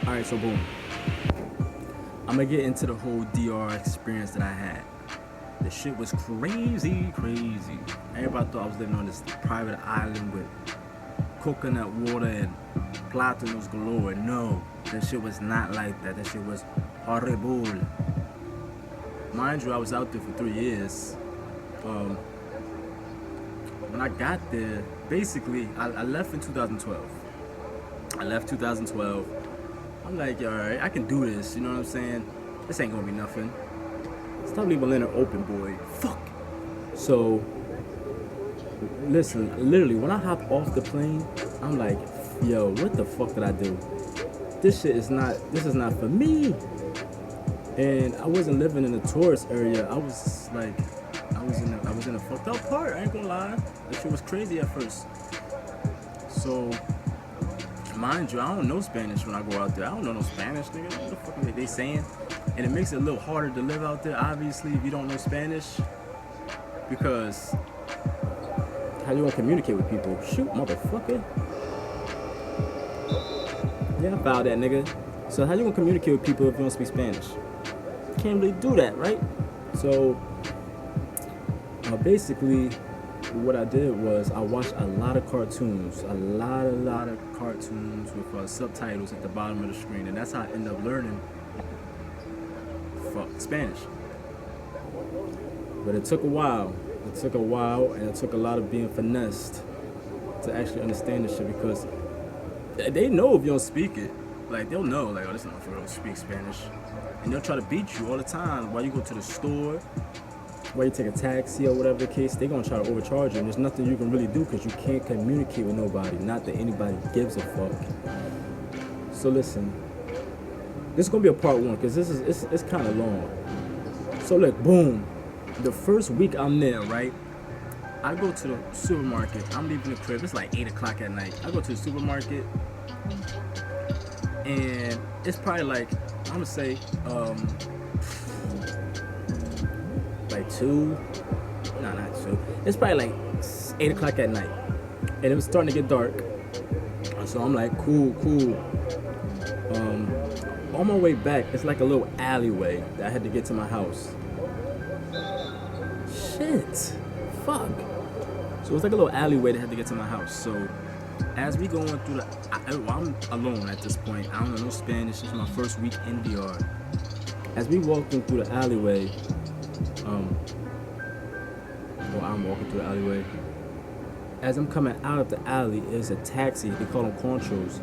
Alright, so boom. I'm gonna get into the whole DR experience that I had. The shit was crazy. Everybody thought I was living on this private island with coconut water and platanos galore. No, that shit was not like that. That shit was horrible. Mind you, I was out there for 3 years. When I got there, basically, I left in 2012. I'm like, alright, I can do this, you know what I'm saying? This ain't gonna be nothing. Stop leaving Leonard open, boy. Fuck. So, listen, literally, when I hop off the plane, I'm like, yo, what the fuck did I do? This is not for me. And I wasn't living in a tourist area. I was in a fucked up part, I ain't gonna lie. That shit was crazy at first. So, mind you, I don't know Spanish when I go out there. I don't know no Spanish, nigga. What the fuck are they saying? And it makes it a little harder to live out there, obviously, if you don't know Spanish. Because how you gonna communicate with people? Shoot, motherfucker. Yeah, I fouled that, nigga. So how you gonna communicate with people if you don't speak Spanish? You can't really do that, right? So basically, what I did was I watched a lot of cartoons, a lot of cartoons with subtitles at the bottom of the screen, and that's how I ended up learning Spanish. But it took a while. And it took a lot of being finessed to actually understand this shit, because they know if you don't speak it. Like, they'll know, like, oh, this motherfucker don't speak Spanish. And they'll try to beat you all the time while you go to the store, while you take a taxi or whatever the case. They're gonna try to overcharge you, and there's nothing you can really do because you can't communicate with nobody. Not that anybody gives a fuck. So listen, this is gonna be a part one because it's kind of long. So look, boom. The first week I'm there, right? I go to the supermarket. I'm leaving the crib. It's like 8 o'clock at night. I go to the supermarket, and it's probably like, I'm gonna say, like 2. No, not 2. It's probably like 8 o'clock at night, and it was starting to get dark. So I'm like, cool. On my way back, it's like a little alleyway that I had to get to my house. Shit. Fuck. So it's like a little alleyway that I had to get to my house. So as we going through I'm alone at this point. I don't know no Spanish. This is my first week in DR. As we walking through the alleyway, I'm walking through the alleyway. As I'm coming out of the alley, is a taxi. They call them conchos.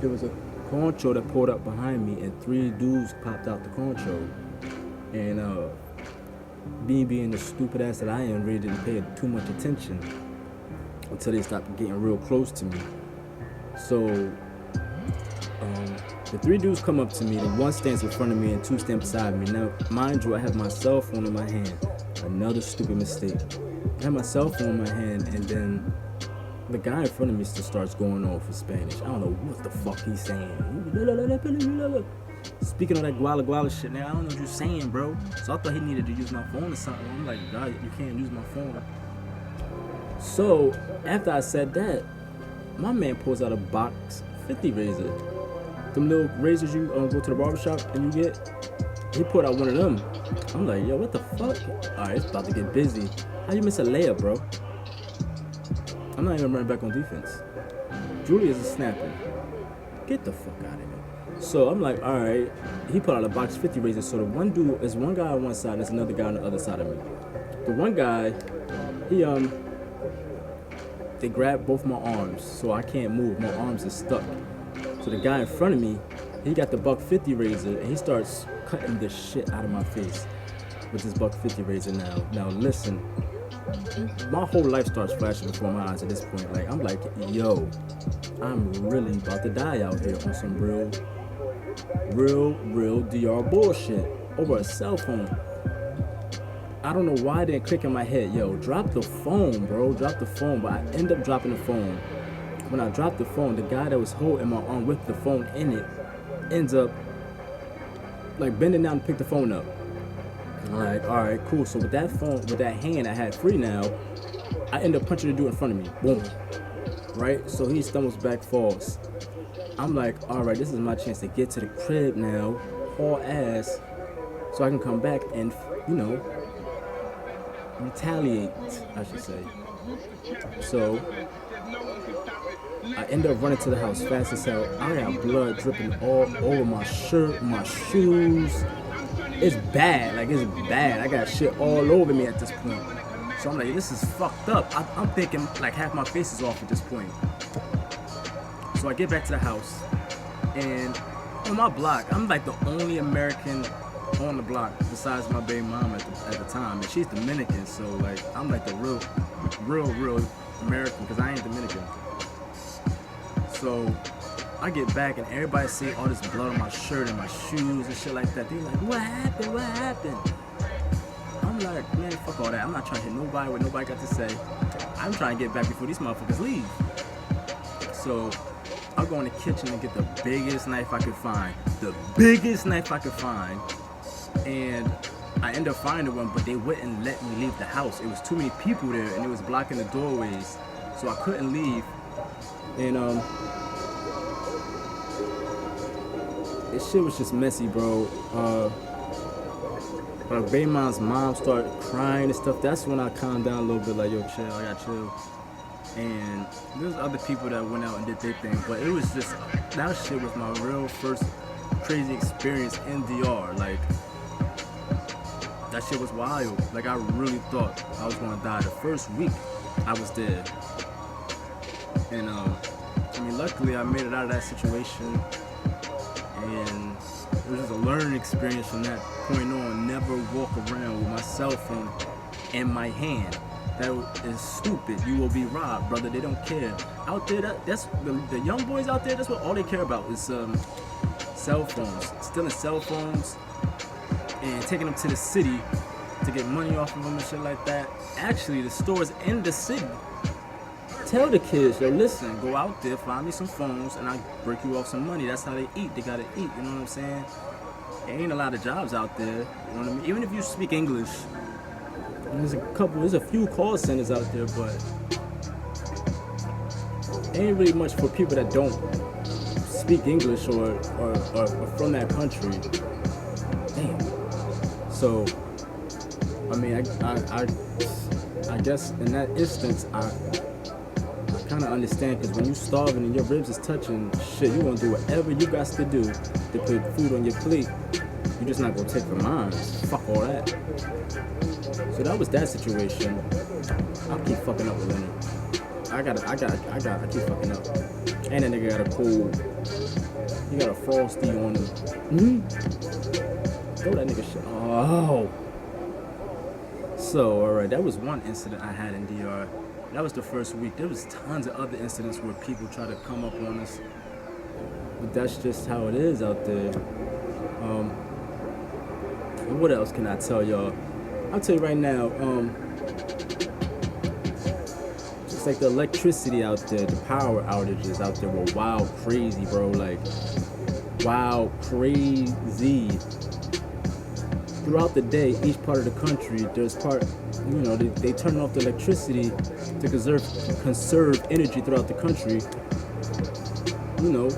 There was a concho that pulled up behind me, and 3 dudes popped out the concho. And being the stupid ass that I am, really didn't pay too much attention until they stopped getting real close to me. So the 3 dudes come up to me. The 1 stands in front of me and 2 stand beside me. Now, mind you, I have my cell phone in my hand. Another stupid mistake. I have my cell phone in my hand, and then the guy in front of me just starts going off in Spanish. I don't know what the fuck he's saying. Speaking of that guala shit, now I don't know what you're saying, bro. So I thought he needed to use my phone or something. I'm like, God, you can't use my phone. So after I said that, my man pulls out a box 50 razor. Them little razors you go to the barbershop and you get. He pulled out one of them. I'm like, yo, what the fuck? Alright, it's about to get busy. How you miss a layup, bro? I'm not even running back on defense. Julius is snapping. Get the fuck out of here. So I'm like, alright. He put out a box 50 razors. So the one dude is one guy on one side, there's another guy on the other side of me. The one guy, they grabbed both my arms, so I can't move. My arms are stuck. So the guy in front of me, he got the buck 50 razor, and he starts cutting the shit out of my face with this buck 50 razor now. Now listen, my whole life starts flashing before my eyes at this point. Like, I'm like, yo, I'm really about to die out here on some real DR bullshit over a cell phone. I don't know why it didn't click in my head. Yo, drop the phone, bro. Drop the phone. But I end up dropping the phone. When I dropped the phone, the guy that was holding my arm with the phone in it ends up like bending down to pick the phone up. I'm like, all right, cool. So with that phone, with that hand I had free now, I end up punching the dude in front of me. Boom. Right? So he stumbles back, falls. I'm like, all right, this is my chance to get to the crib now, haul ass, so I can come back and, you know, retaliate, I should say. So I end up running to the house fast as hell. I got blood dripping all over my shirt, my shoes. It's bad, like it's bad. I got shit all over me at this point. So I'm like, this is fucked up. I'm thinking like half my face is off at this point. So I get back to the house, and on my block, I'm like the only American on the block besides my baby mom at the time, and she's Dominican. So like, I'm like the real American because I ain't Dominican. So I get back and everybody see all this blood on my shirt and my shoes and shit like that. They like, what happened? What happened? I'm like, man, fuck all that. I'm not trying to hit nobody what nobody got to say. I'm trying to get back before these motherfuckers leave. So I'll go in the kitchen and get the biggest knife I could find. The biggest knife I could find. And I end up finding one, but they wouldn't let me leave the house. It was too many people there and it was blocking the doorways. So I couldn't leave. And this shit was just messy, bro. My baby mom's mom started crying and stuff. That's when I calmed down a little bit, like, yo, chill, I got chill. And there's other people that went out and did their thing, but it was just, that shit was my real first crazy experience in DR. Like, that shit was wild. Like, I really thought I was gonna die the first week I was there. And I mean, luckily I made it out of that situation, and it was just a learning experience from that point on. Never walk around with my cell phone in my hand. That is stupid. You will be robbed, brother. They don't care. Out there, that's the young boys out there. That's what all they care about is cell phones, stealing cell phones, and taking them to the city to get money off of them and shit like that. Actually, the stores in the city tell the kids, yo, listen, go out there, find me some phones, and I'll break you off some money. That's how they eat. They gotta eat, you know what I'm saying? There ain't a lot of jobs out there, you know what I mean? Even if you speak English, there's a few call centers out there, but ain't really much for people that don't speak English or from that country. Damn. So, I mean, I guess in that instance, I kind of understand, because when you starving and your ribs is touching, shit, you gonna do whatever you got to do to put food on your plate. You're just not gonna take for mine. Fuck all that. So that was that situation. I'll keep fucking up with Leonard. I keep fucking up. And that nigga got a cold. He got a frosty on him. Throw that nigga shit. Oh. So, alright, that was one incident I had in DR. That was the first week. There was tons of other incidents where people try to come up on us. But that's just how it is out there. And what else can I tell y'all? I'll tell you right now, just like the electricity out there, the power outages out there were wild crazy, bro. Like, wild crazy. Throughout the day, each part of the country, there's part, you know, they turn off the electricity to conserve energy throughout the country. You know,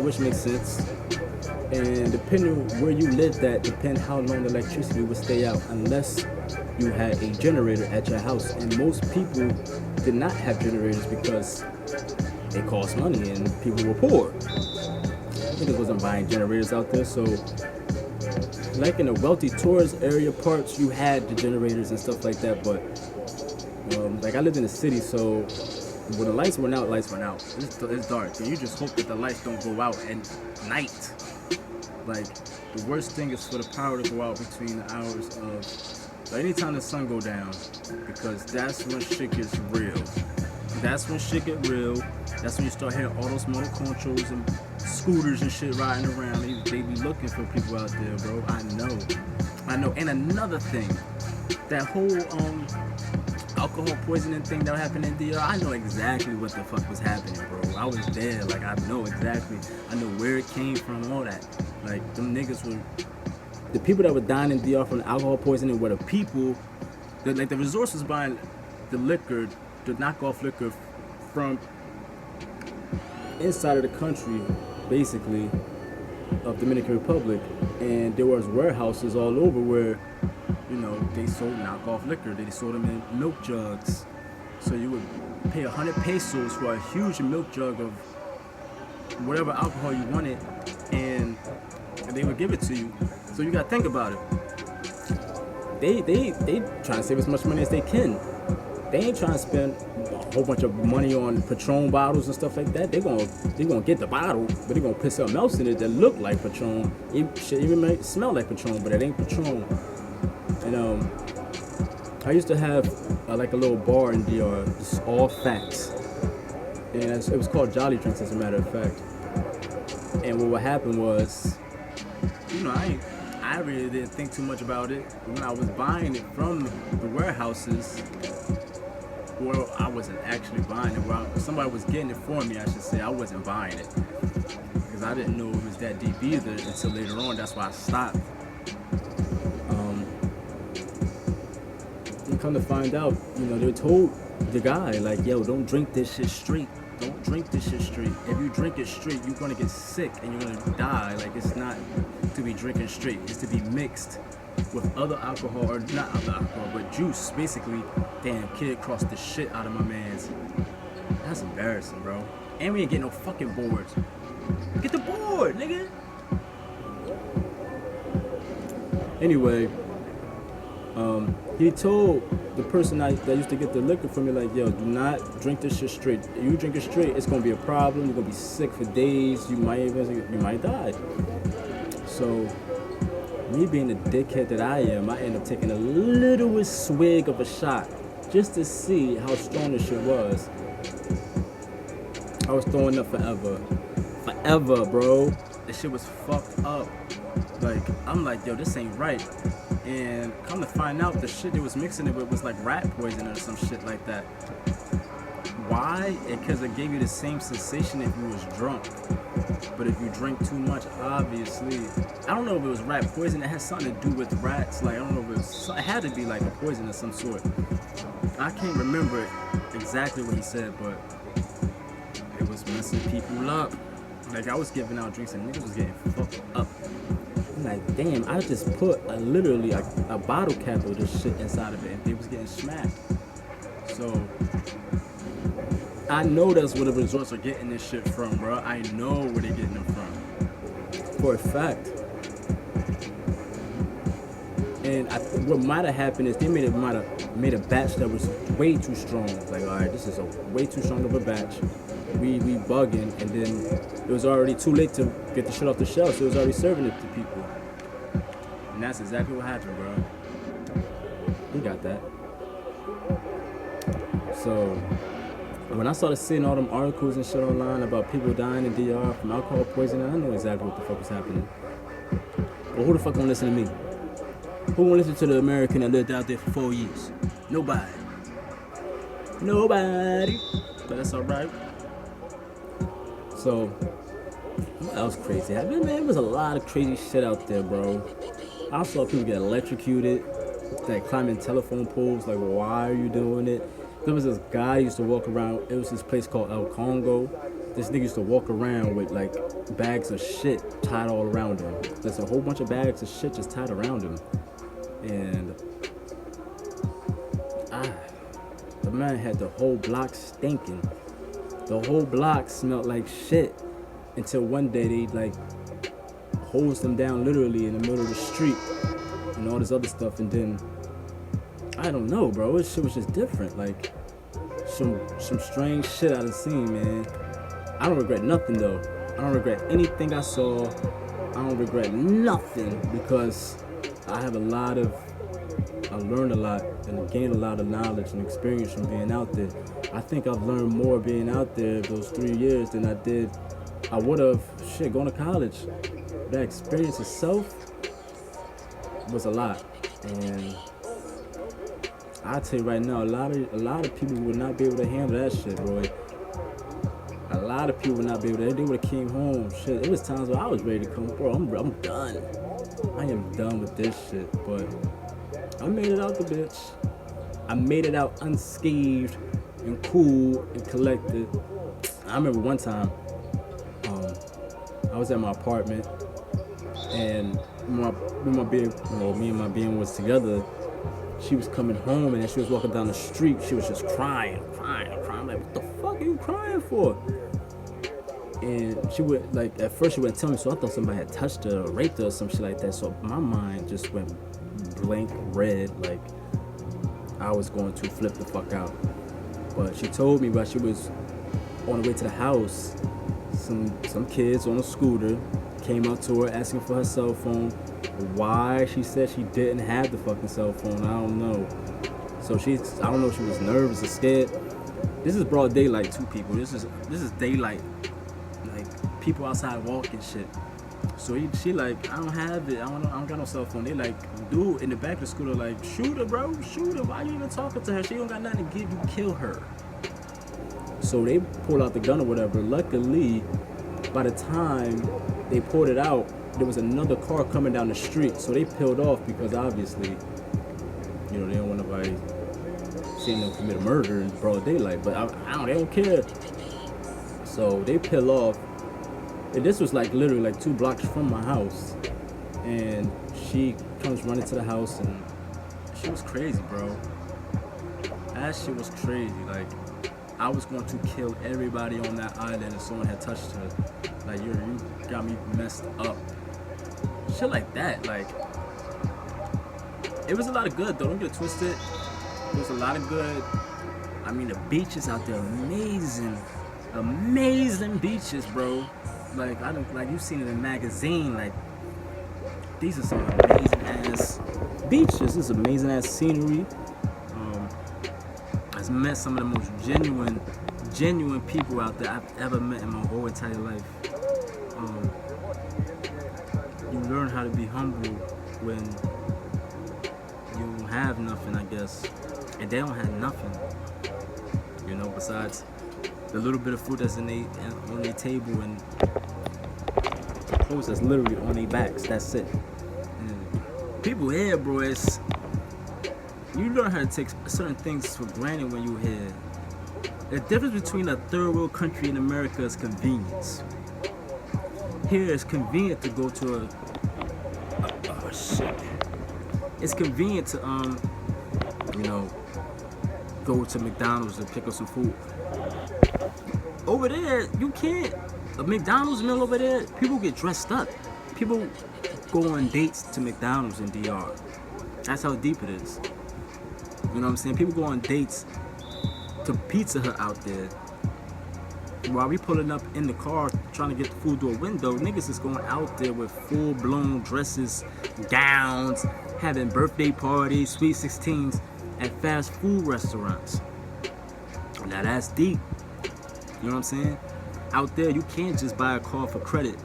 which makes sense. And depending on where you lived at, depend how long the electricity would stay out, unless you had a generator at your house. And most people did not have generators because it cost money and people were poor. Niggas wasn't buying generators out there, so like in the wealthy tourist area parts, you had the generators and stuff like that. But like I lived in the city, so when the lights went out, It's dark, and you just hope that the lights don't go out at night. Like, the worst thing is for the power to go out between the hours of, like, anytime the sun go down, because that's when shit gets real. That's when shit get real. That's when you start hearing all those motor controls and scooters and shit riding around. They be looking for people out there, bro. I know. And another thing, that whole alcohol poisoning thing that happened in DR, I know exactly what the fuck was happening, bro. I was there. Like, I know exactly. I know where it came from, all that. Like, them niggas were, the people that were dying in DR from the alcohol poisoning were the people that, like, the resorts was buying the liquor, the knockoff liquor from inside of the country, basically, of Dominican Republic, and there was warehouses all over where, they sold knockoff liquor. They sold them in milk jugs. So you would pay 100 pesos for a huge milk jug of whatever alcohol you wanted, and they would give it to you. So you gotta think about it. They trying to save as much money as they can. They ain't trying to spend a whole bunch of money on Patron bottles and stuff like that. They gonna get the bottle, but they gonna put something else in it that look like Patron. It even might smell like Patron, but it ain't Patron. And I used to have like a little bar in DR, just all facts, and it was called Jolly Drinks, as a matter of fact. And what happened was, I really didn't think too much about it. When I was buying it from the warehouses, well, I wasn't actually buying it. Well, somebody was getting it for me, I should say. I wasn't buying it because I didn't know it was that deep either until later on. That's why I stopped. And come to find out, they told the guy, like, yo, don't drink this shit straight. Don't drink this shit straight. If you drink it straight, you're gonna get sick and you're gonna die. Like, it's not to be drinking straight. It's to be mixed with other alcohol, or not other alcohol, but juice. Basically, damn, kid crossed the shit out of my man's. That's embarrassing, bro. And we ain't getting no fucking boards. Get the board, nigga. Anyway, he told the person that used to get the liquor from me, like, yo, do not drink this shit straight. If you drink it straight, it's gonna be a problem. You're gonna be sick for days. You might die. So, me being the dickhead that I am, I end up taking a littlest swig of a shot just to see how strong this shit was. I was throwing up forever, bro. This shit was fucked up. Like, I'm like, yo, this ain't right. And come to find out, the shit they was mixing it with was like rat poison or some shit like that. Why? Because it gave you the same sensation if you was drunk. But if you drink too much, obviously, I don't know if it was rat poison. It had something to do with rats. Like, I don't know if it had to be like a poison of some sort. I can't remember exactly what he said, but it was messing people up. Like, I was giving out drinks and niggas was getting fucked up. I'm like, damn, I just put literally a bottle cap of this shit inside of it and they was getting smacked. So, I know that's where the resorts are getting this shit from, bro. I know where they're getting them from. For a fact. And what might have happened is they might have made a batch that was way too strong. Like, all right, this is a way too strong of a batch. We bugging, and then it was already too late to get the shit off the shelf, so it was already serving it to people. And that's exactly what happened, bro. We got that. So, when I started seeing all them articles and shit online about people dying in DR from alcohol poisoning, I know exactly what the fuck was happening. But who the fuck gonna listen to me? Who gonna listen to the American that lived out there for 4 years? Nobody. But that's alright. So, that was crazy. I mean, man, there was a lot of crazy shit out there, bro. I saw people get electrocuted, like climbing telephone poles. Like, why are you doing it? There was this guy who used to walk around. It was this place called El Congo. This nigga used to walk around with like bags of shit tied all around him. There's a whole bunch of bags of shit just tied around him. And the man had the whole block stinking. The whole block smelled like shit until one day they like hosed them down literally in the middle of the street and all this other stuff. And then I don't know, bro. This shit was just different. Like some strange shit I done seen, man. I don't regret nothing though. I don't regret anything I saw. I don't regret nothing because I learned a lot and gained a lot of knowledge and experience from being out there. I think I've learned more being out there those 3 years than I would have going to college. That experience itself was a lot. And I'll tell you right now, a lot of people would not be able to handle that shit, bro. A lot of people would not be able to. They would have came home. Shit, it was times where I was ready to come, bro. I'm done. I am done with this shit. But I made it out the bitch. I made it out unscathed and cool and collected. I remember one time I was at my apartment, and me and my being was together. She was coming home, and as she was walking down the street, she was just crying. I'm like, what the fuck are you crying for? And she would, like, at first she wouldn't tell me, so I thought somebody had touched her or raped her or some shit like that. So my mind just went blank red, like I was going to flip the fuck out. But she told me while she was on the way to the house, some kids on a scooter came up to her asking for her cell phone. Why she said she didn't have the fucking cell phone, I don't know. So I don't know if she was nervous or scared. This is broad daylight too, people. This is daylight. Like, people outside walking shit. So she like, I don't have it. I don't got no cell phone. They like, dude in the back of the scooter like, shoot her, bro. Shoot her. Why you even talking to her? She don't got nothing to give you. Kill her. So they pulled out the gun or whatever. Luckily, by the time they pulled it out, there was another car coming down the street. So they peeled off because obviously, you know, they don't want nobody seeing them commit a murder in broad daylight. But they don't care. So they peel off. And this was like literally like 2 blocks from my house. And she comes running to the house, and she was crazy, bro. That shit was crazy. Like, I was going to kill everybody on that island if someone had touched her. Like, you got me messed up. Shit like that. Like, it was a lot of good, though. Don't get it twisted. It was a lot of good. I mean, the beaches out there, amazing. Amazing beaches, bro. Like, you've seen it in a magazine. Like, these are some amazing ass beaches. This is amazing ass scenery. I've met some of the most genuine people out there I've ever met in my whole entire life. You learn how to be humble when you don't have nothing, I guess, and they don't have nothing. You know, besides the little bit of food that's on their table and clothes that's literally on their backs. That's it. And people here, bro, you learn how to take certain things for granted when you're here. The difference between a third world country and America is convenience. Here it's convenient to go to it's convenient to go to McDonald's and pick up some food. Over there, you can't. A McDonald's meal over there, people get dressed up. People go on dates to McDonald's in DR. That's how deep it is. You know what I'm saying? People go on dates to Pizza Hut out there. While we pulling up in the car trying to get the food through a window, niggas is going out there with full-blown dresses, gowns, having birthday parties, sweet 16s at fast food restaurants. Now that's deep. You know what I'm saying? Out there, you can't just buy a car for credit.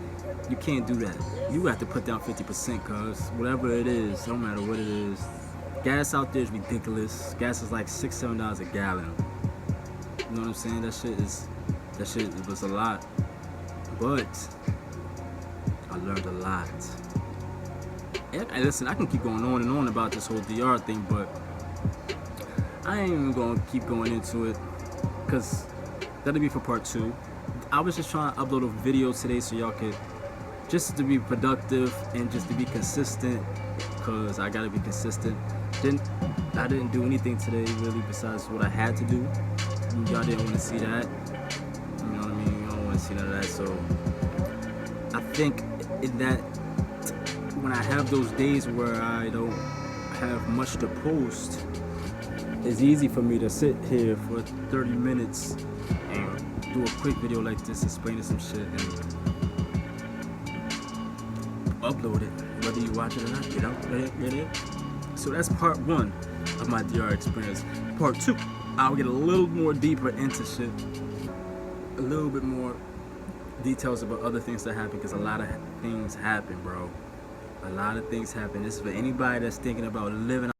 You can't do that. You have to put down 50%, cause whatever it is, no matter what it is. Gas out there is ridiculous. Gas is like $6-7 a gallon. You know what I'm saying? That shit was a lot. But I learned a lot. And listen, I can keep going on and on about this whole DR thing, but I ain't even gonna keep going into it, cause that'll be for part 2. I was just trying to upload a video today so y'all could, just to be productive and just to be consistent, cause I gotta be consistent. I didn't do anything today really besides what I had to do. Y'all didn't want to see that. You know what I mean? You don't want to see none of that. So I think in that, when I have those days where I don't have much to post, it's easy for me to sit here for 30 minutes and do a quick video like this, explaining some shit, and upload it, whether you watch it or not. You know, get it? So that's part 1 of my DR experience. Part 2, I'll get a little more deeper into shit, a little bit more details about other things that happen, because a lot of things happen, bro. A lot of things happen. This is for anybody that's thinking about living